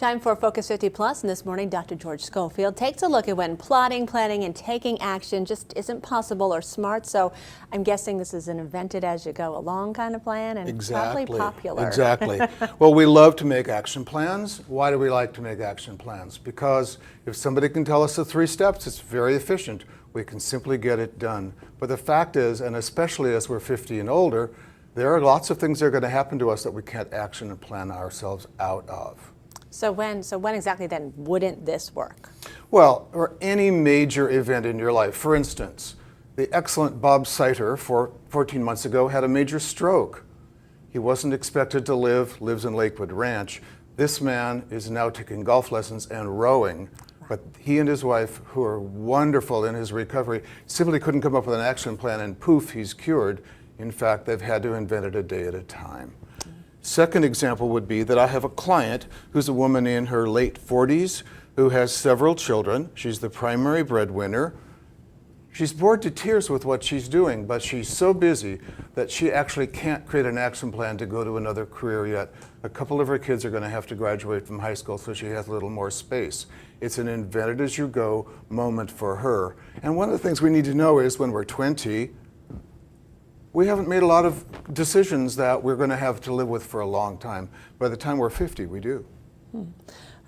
Time for Focus 50 Plus, and this morning Dr. George Schofield takes a look at when plotting, planning, and taking action just isn't possible or smart. So I'm guessing this is an invented as you go along kind of plan, and probably popular. Exactly. Well, we love to make action plans. Why do we like to make action plans? Because if somebody can tell us the 3 steps, it's very efficient. We can simply get it done. But the fact is, and especially as we're 50 and older, there are lots of things that are going to happen to us that we can't action and plan ourselves out of. So when exactly then wouldn't this work? Well, or any major event in your life. For instance, the excellent Bob Seiter 14 months ago had a major stroke. He wasn't expected to lives in Lakewood Ranch. This man is now taking golf lessons and rowing. But he and his wife, who are wonderful in his recovery, simply couldn't come up with an action plan, and poof, he's cured. In fact, they've had to invent it a day at a time. Second example would be that I have a client who's a woman in her late 40s who has several children. She's the primary breadwinner. She's bored to tears with what she's doing, but she's so busy that she actually can't create an action plan to go to another career yet. A couple of her kids are going to have to graduate from high school, so she has a little more space. It's an invent-it-as-you-go moment for her. And one of the things we need to know is when we're 20, we haven't made a lot of decisions that we're going to have to live with for a long time. By the time we're 50, we do. All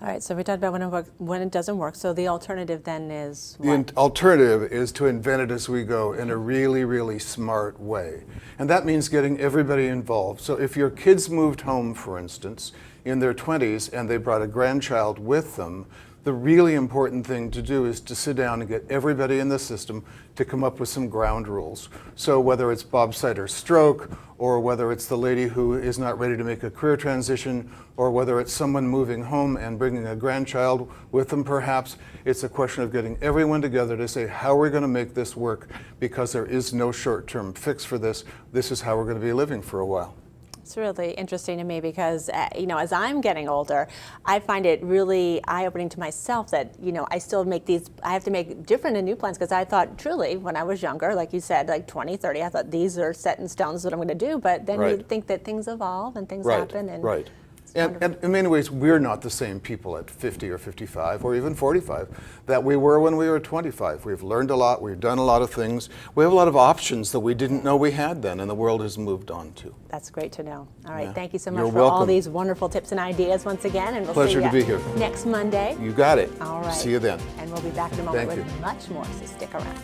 right, so we talked about when it doesn't work. So the alternative then is what? The alternative is to invent it as we go in a really, really smart way. And that means getting everybody involved. So if your kids moved home, for instance, in their 20s and they brought a grandchild with them, the really important thing to do is to sit down and get everybody in the system to come up with some ground rules. So whether it's Bob Seiter's stroke, or whether it's the lady who is not ready to make a career transition, or whether it's someone moving home and bringing a grandchild with them perhaps, it's a question of getting everyone together to say, how are we going to make this work? Because there is no short-term fix for this. This is how we're going to be living for a while. It's really interesting to me because, as I'm getting older, I find it really eye-opening to myself that, I still make I have to make different and new plans, because I thought truly when I was younger, like you said, like 20, 30, I thought these are set in stone, this is what I'm going to do. But then you think that things evolve and things happen. And in many ways, we're not the same people at 50 or 55 or even 45 that we were when we were 25. We've learned a lot, we've done a lot of things. We have a lot of options that we didn't know we had then, and the world has moved on to. That's great to know. All right, thank you so much You're for welcome. all these wonderful tips and ideas once again. And we'll Pleasure see you to be here. next Monday. You got it. All right. See you then. And we'll be back in a moment Thank with you. much more, so stick around.